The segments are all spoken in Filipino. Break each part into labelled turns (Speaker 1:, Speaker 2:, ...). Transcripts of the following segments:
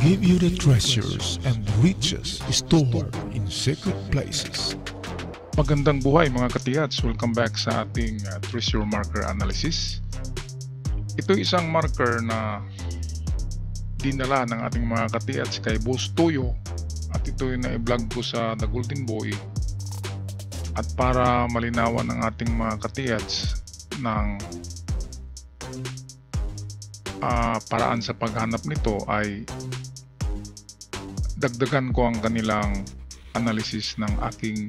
Speaker 1: give you the treasures and riches stored in secret places.
Speaker 2: Magandang buhay mga katiyats, welcome back sa ating treasure marker analysis. Ito isang marker na dinala ng ating mga katiyats kay Boss Toyo at ito yung na-vlog ko sa The Golden Boy. At para malinawan ng ating mga katiyats ng paraan sa paghanap nito ay dagdagan ko ang kanilang analysis ng aking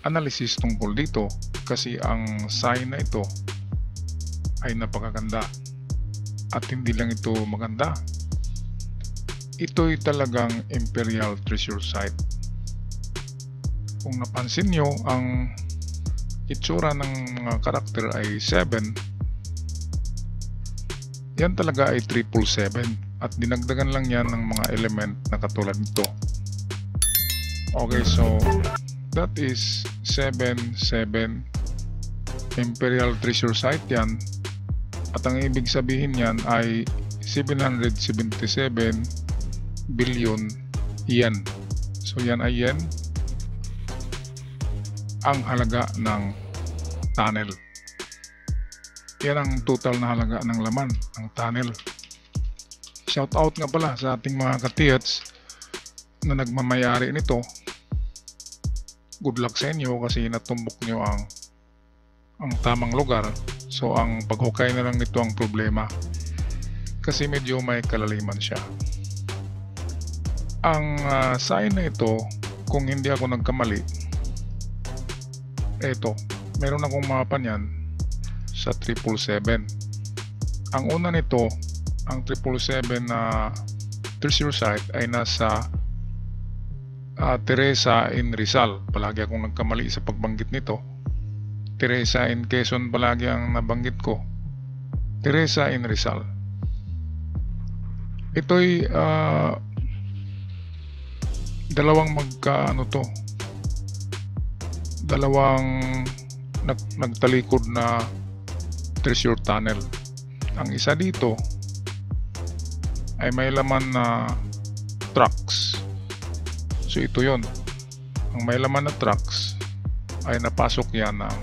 Speaker 2: analysis tungkol dito kasi ang sign na ito ay napakaganda at hindi lang ito maganda, ito'y talagang Imperial Treasure Site. Kung napansin nyo, ang itsura ng mga karakter ay 7. Yan talaga ay 777 at dinagdagan lang yan ng mga element na katulad nito. Okay, so that is 77 Imperial Treasure Site yan. At ang ibig sabihin yan ay 777 billion yen. So yan ay yen ang halaga ng tunnel. Yan ang total na halaga ng laman ng tunnel. Shout out nga pala sa ating mga katiyats na nagmamayari nito. Good luck sa inyo kasi natumbok nyo ang tamang lugar. So ang paghukay na lang nito ang problema kasi medyo may kalaliman siya. Ang sign na ito, kung hindi ako nagkamali, eto, meron akong mapa niyan sa 777. Ang una nito, ang 777 na treasure site ay nasa Teresa in Rizal. Palagi akong nagkamali sa pagbanggit nito. Teresa in Quezon palagi ang nabanggit ko. Teresa in Rizal. Ito'y dalawang dalawang nagtalikod na treasure tunnel. Ang isa dito ay may laman na trucks. So ito yon. Ang may laman na trucks ay napasok yan ng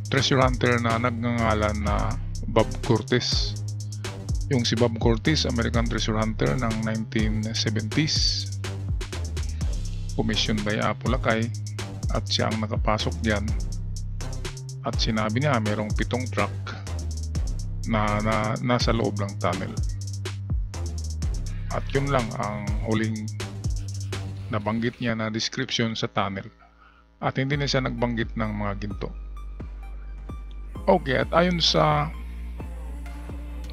Speaker 2: treasure hunter na nagngangalan na Bob Curtis. Yung si Bob Curtis, American treasure hunter ng 1970s. Commission by Apolacay at siya ang nakapasok dyan. At sinabi niya mayroong 7 truck na nasa loob ng tunnel. At yun lang ang huling nabanggit niya na description sa tunnel. At hindi na siya nagbanggit ng mga ginto. Okay, at ayon sa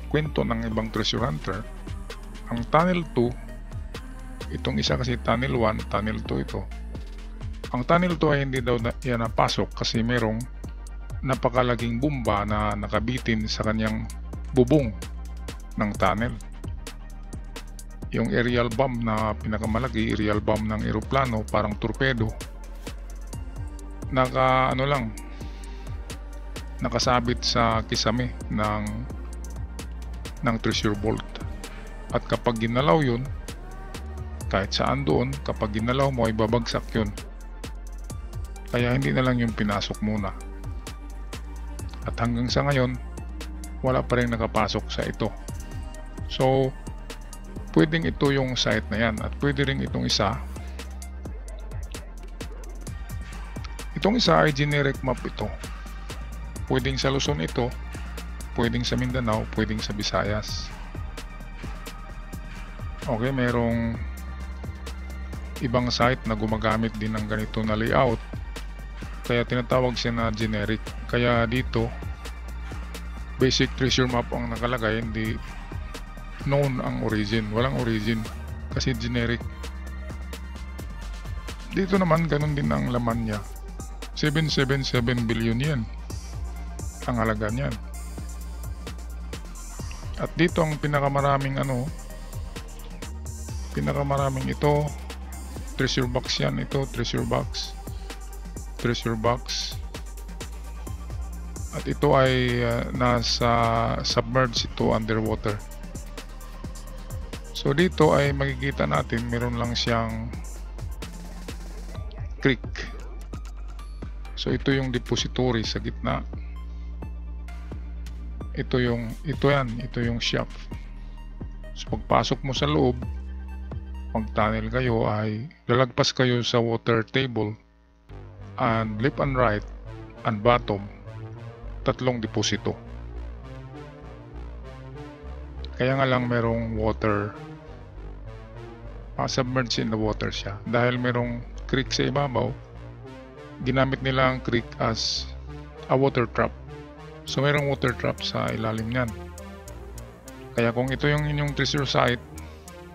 Speaker 2: kwento ng ibang treasure hunter, ang tunnel 2, itong isa kasi tunnel 1, tunnel 2 ito. Ang tunnel 2 ay hindi daw yan napasok kasi merong napakalaking bomba na nakabitin sa kanyang bubong ng tunnel. Yung aerial bomb na pinakamalaki, aerial bomb ng eroplano, parang torpedo, nakasabit sa kisame ng treasure vault. At kapag ginalaw yun, kahit saan doon, kapag ginalaw mo ay babagsak yun. Kaya hindi na lang yung pinasok muna. At hanggang sa ngayon, wala pa rin nakapasok sa ito. So, pwedeng ito yung site na yan. At pwede rin itong isa. Itong isa ay generic map ito. Pwedeng sa Luzon ito, pwedeng sa Mindanao, pwedeng sa Visayas. Okay, merong ibang site na gumagamit din ng ganito na layout. Kaya tinatawag siya na generic. Kaya dito, basic treasure map ang nakalagay, hindi known ang origin. Walang origin kasi generic. Dito naman, ganun din ang laman niya. 777 billion yen ang halaga niyan. At dito ang pinakamaraming ito, treasure box yan. Ito, treasure box. At ito ay nasa submerged ito underwater. So dito ay makikita natin meron lang siyang creek. So ito yung depository sa gitna. Ito yung shaft. So pagpasok mo sa loob, mag-tunnel kayo ay lalagpas kayo sa water table, and left and right and bottom, tatlong deposito. Kaya nga lang merong water, submerged in the water siya. Dahil merong creek sa ibabaw, ginamit nila ang creek as a water trap. So merong water trap sa ilalim niyan. Kaya kung ito yung inyong treasure site,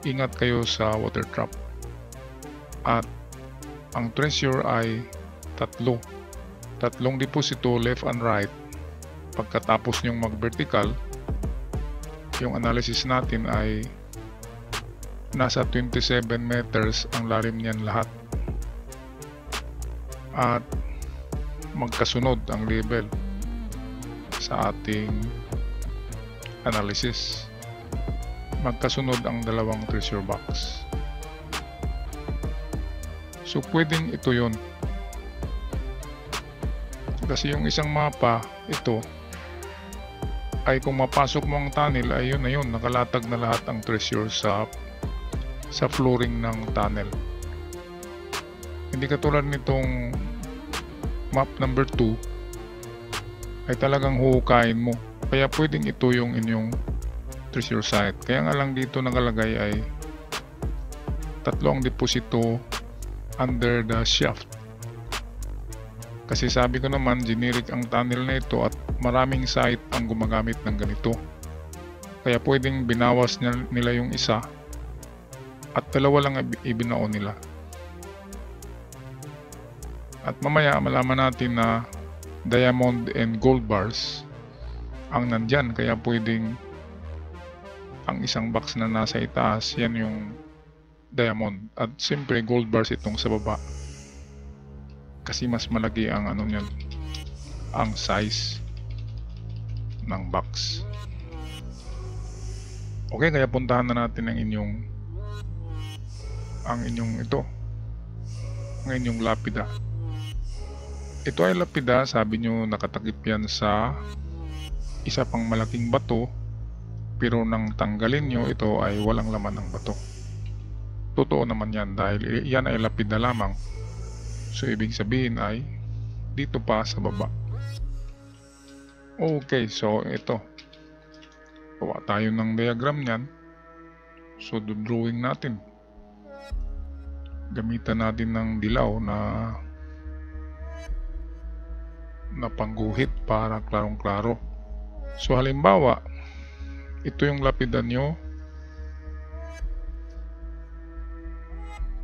Speaker 2: ingat kayo sa water trap. At ang treasure ay tatlong deposito left and right. Pagkatapos nyong mag-vertical, yung analysis natin ay nasa 27 meters ang lalim niyan lahat. At magkasunod ang level sa ating analysis. Magkasunod ang dalawang treasure box. So pwedeng ito yun. Kasi yung isang mapa, ito ay kung mapasok mo ang tunnel ay yun na yun, nakalatag na lahat ang treasure sa flooring ng tunnel. Hindi katulad nitong map number 2 ay talagang huhukayin mo. Kaya pwedeng ito yung inyong treasure site. Kaya nga lang dito nakalagay ay tatlong deposito under the shaft. Kasi sabi ko naman, generic ang tunnel na ito at maraming site ang gumagamit ng ganito. Kaya pwedeng binawas nila yung isa at dalawa lang ibinao nila. At mamaya malaman natin na diamond and gold bars ang nandyan. Kaya pwedeng ang isang box na nasa itaas, yan yung diamond. At siyempre gold bars itong sa baba. Kasi mas malaki ang ano niyan, ang size ng box. Okay, kaya puntahan na natin ang inyong lapida. Ito ay lapida, sabi nyo nakatakip yan sa isa pang malaking bato, pero nang tanggalin nyo, ito ay walang laman ng bato. Totoo naman yan dahil yan ay lapida lamang. So ibig sabihin ay dito pa sa baba. Okay, so ito. Gawa tayo ng diagram niyan. So drawing natin. Gamitan natin ng dilaw na pangguhit para klarong-klaro. So halimbawa, ito yung lapidan nyo.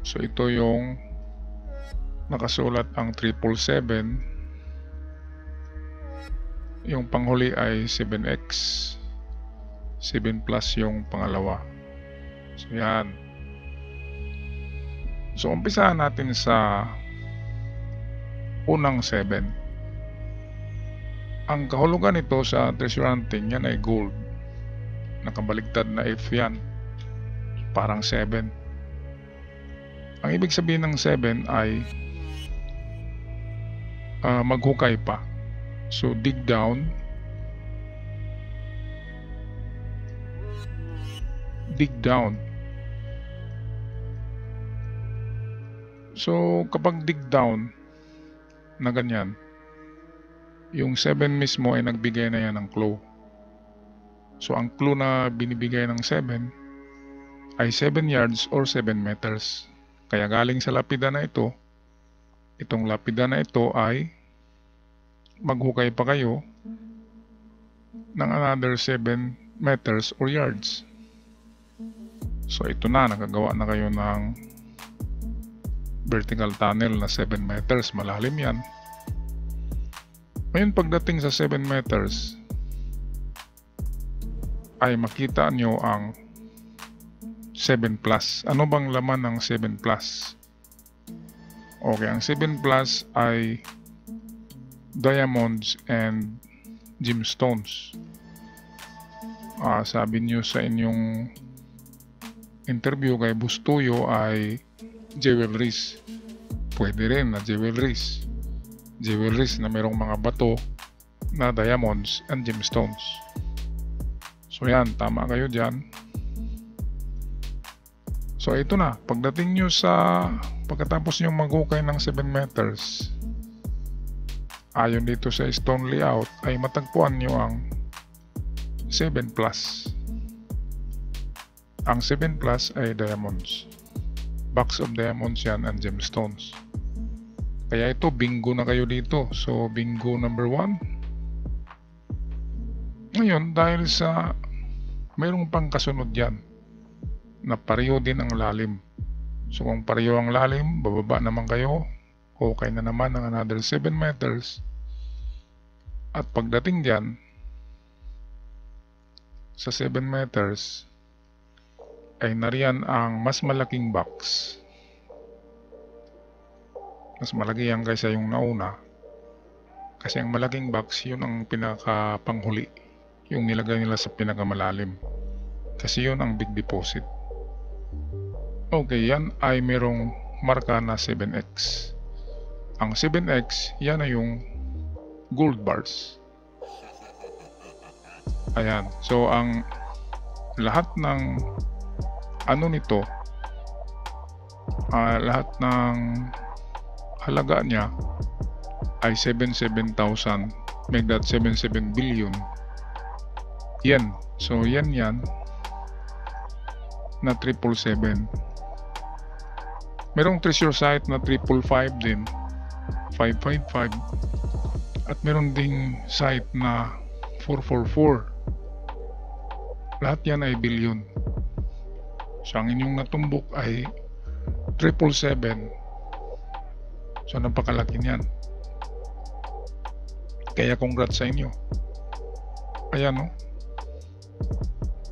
Speaker 2: So ito yung nakasulat ang 777. Yung panghuli ay 7x. 7 plus yung pangalawa. So yan. So umpisahan natin sa unang 7. Ang kahulugan nito sa treasure hunting, yan ay gold. Nakabaligtad na F yan. Parang 7. Ang ibig sabihin ng 7 ay maghukay pa. So dig down, so kapag dig down na ganyan, yung 7 mismo ay nagbigay na yan ng clue. So ang clue na binibigay ng 7 ay 7 yards or 7 meters. Kaya galing sa lapida na ito, itong lapida na ito ay maghukay pa kayo ng another 7 meters or yards. So ito na, nakagawa na kayo ng vertical tunnel na 7 meters. Malalim yan. Ngayon pagdating sa 7 meters ay makita nyo ang 7 plus. Ano bang laman ng 7 plus? Okay, ang 7 plus ay diamonds and gemstones. Sabi nyo sa inyong interview kay Bustuyo ay jewelries. Pwede rin na jewelries. Jewelries na merong mga bato na diamonds and gemstones. So yan, tama kayo dyan. So ito na, pagdating nyo sa pagkatapos nyo maghukay ng 7 meters, ayon dito sa stone layout ay matagpuan nyo ang 7 plus. Ang 7 plus ay diamonds. Box of diamonds yan and gemstones. Kaya ito, bingo na kayo dito. So bingo number 1. Ngayon, dahil sa mayroong pang kasunod yan na pareho din ang lalim. So kung pareho ang lalim, bababa naman kayo, okay na naman ng another 7 meters. At pagdating dyan sa 7 meters ay nariyan ang mas malaking box. Mas malaki yan kaysa yung nauna, kasi ang malaking box yun ang pinakapanghuli, yung nilagay nila sa pinakamalalim, kasi yun ang big deposit. Okay, yan ay merong marka na 7x. Ang 7x, yan ay yung gold bars. Ayan. So, ang lahat ng ano nito, lahat ng halaga niya ay 77,000, make that 77 billion yen. So, yan na 777. Merong treasure site na 555 din, 555, at meron ding site na 444. Lahat yan ay billion. So ang inyong natumbok ay 777. So napakalaki niyan. Kaya congrats sa inyo. Ayan, no?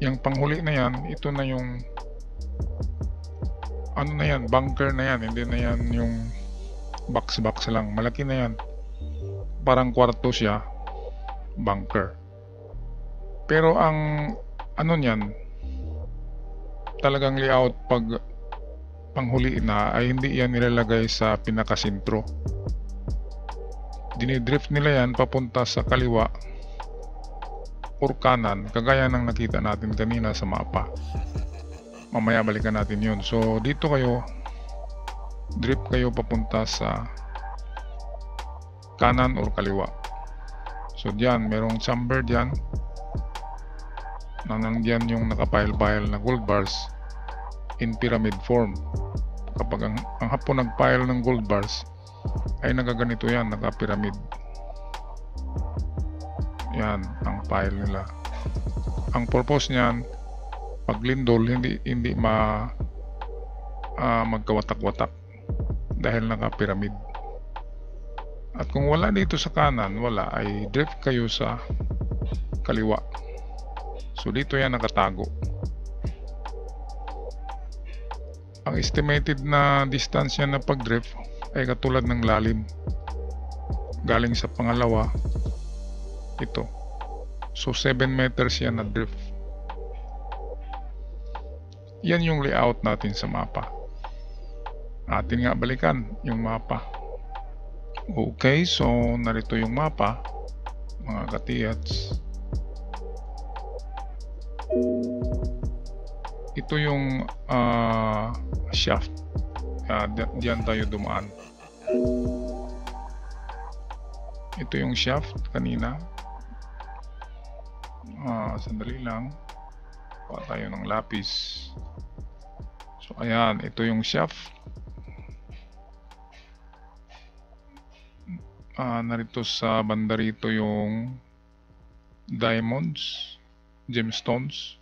Speaker 2: Yung panghuli na yan, ito na yung ano na yan, bunker na yan, hindi na yan yung box lang, malaki na yan, parang kwarto siya, bunker. Pero ang ano niyan, talagang layout pag panghuli na ay hindi yan nilalagay sa pinakasentro. Dinidrift nila yan papunta sa kaliwa or kanan, kagaya ng nakita natin kanina sa mapa. Mamaya balikan natin yun. So dito kayo, drift kayo papunta sa kanan or kaliwa. So diyan, merong chamber diyan na nandiyan yung nakapile-pile na gold bars in pyramid form. Kapag ang hapon nagpile ng gold bars ay nagaganito yan, naka-pyramid. Yan ang pile nila. Ang purpose niyan, pag lindol, hindi magkawatak-watak dahil naka-pyramid. At kung wala dito sa kanan, wala, ay drift kayo sa kaliwa. So dito yan nakatago. Ang estimated na distansya na pag-drift ay katulad ng lalim. Galing sa pangalawa, ito. So 7 meters yan na drift. Yan yung layout natin sa mapa. Atin nga balikan yung mapa. Okay, so narito yung mapa, mga katiyats. Ito yung shaft. Diyan tayo dumaan. Ito yung shaft kanina. Sandali lang. Kuha tayo ng lapis. So ayan, ito yung shaft. Narito sa banda rito yung diamonds, gemstones.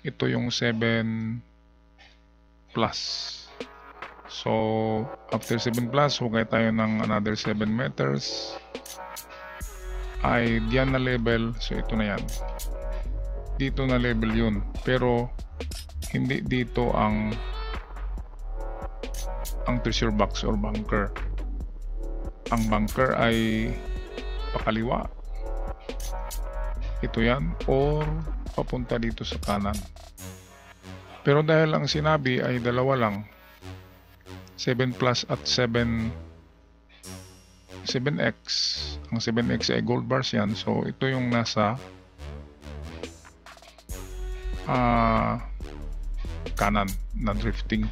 Speaker 2: Ito yung 7 plus. So after 7 plus, hukay tayo ng another 7 meters. Ay diyan na level. So ito na yan. Dito na level yun, pero hindi dito ang treasure box or bunker. Ang bunker ay pakaliwa, ito yan, or papunta dito sa kanan. Pero dahil ang sinabi ay dalawa lang, 7 Plus at 7X, ang 7X ay gold bars yan, so ito yung nasa kanan na drifting.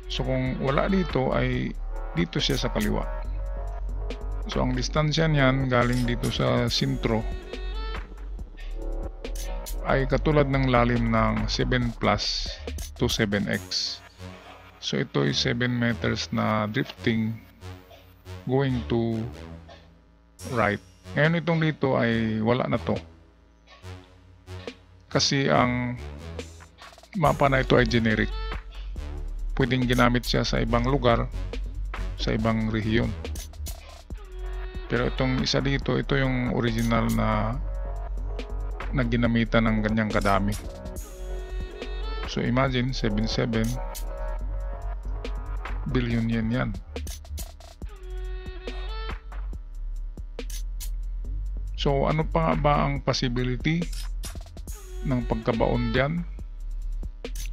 Speaker 2: So kung wala dito ay dito siya sa kaliwa. So ang distansya niyan galing dito sa sintro ay katulad ng lalim ng 7 Plus to 7X. So ito ay 7 meters na drifting going to right. Ngayon itong dito ay wala na to. Kasi ang mapa na ito ay generic. Pwedeng ginamit siya sa ibang lugar, sa ibang rehiyon. Pero itong isa dito, ito yung original na ginamitan ng ganyang kadami. So imagine 77 billion yen yan. So ano pa ba ang possibility ng pagkabaon dyan?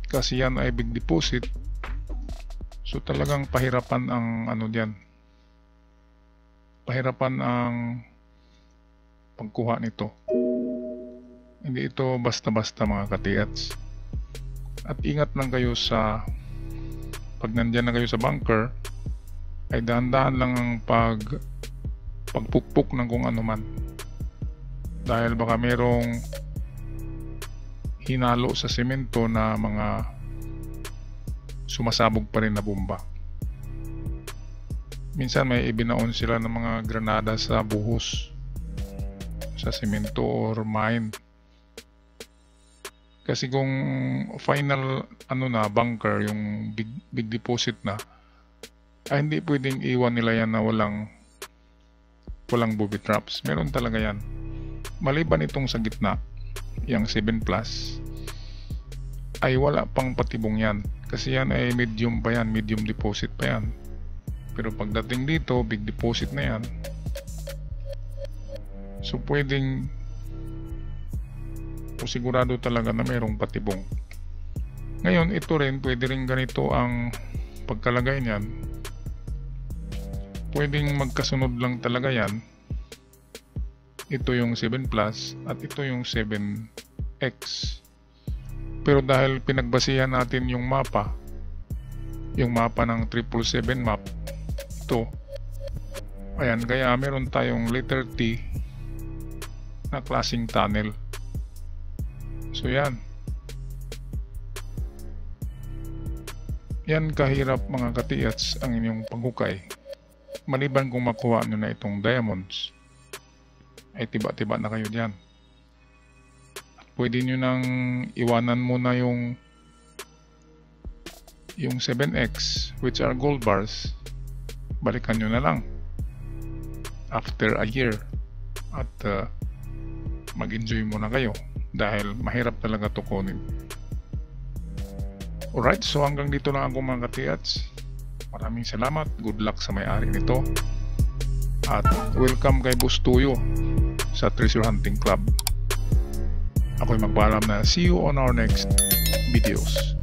Speaker 2: Kasi yan ay big deposit. So talagang pahirapan ang ano dyan. Pahirapan ang pagkuha nito. Hindi ito basta-basta mga katiats. At ingat lang kayo sa pag nandyan na kayo sa bunker, ay dahan-dahan lang ang pagpukpok ng kung ano man. Dahil baka merong hinalo sa semento na mga sumasabog pa rin na bomba. Minsan may ibinaon sila ng mga granada sa buhos, sa semento or mine. Kasi kung final bunker, yung big deposit na, ay hindi pwedeng iwan nila yan na walang booby traps. Meron talaga yan. Maliban itong sa gitna, yung 7 Plus, ay wala pang patibong yan. Kasi yan ay medium pa yan, medium deposit pa yan. Pero pagdating dito, big deposit na yan. So pwedeng sigurado talaga na mayroong patibong. Ngayon, ito rin, pwede rin ganito ang pagkalagay niyan. Pwedeng magkasunod lang talaga yan. Ito yung 7 Plus at ito yung 7X. Pero dahil pinagbasihan natin yung mapa ng 777 map, ito, ayan, kaya meron tayong letter T na klaseng tunnel. So yan kahirap mga katiats ang inyong paghukay. Maliban kung makuha nyo na itong diamonds, ay tiba-tiba na kayo dyan. At pwede nyo nang iwanan muna yung 7X, which are gold bars. Balikan nyo na lang after a year at mag-enjoy muna kayo dahil mahirap talaga to kunin. Alright, so hanggang dito lang ako mga katiats. Maraming salamat, good luck sa may-ari nito, at welcome kay Boss Tuyo sa Treasure Hunting Club. Ako'y magpaalam na see you on our next videos.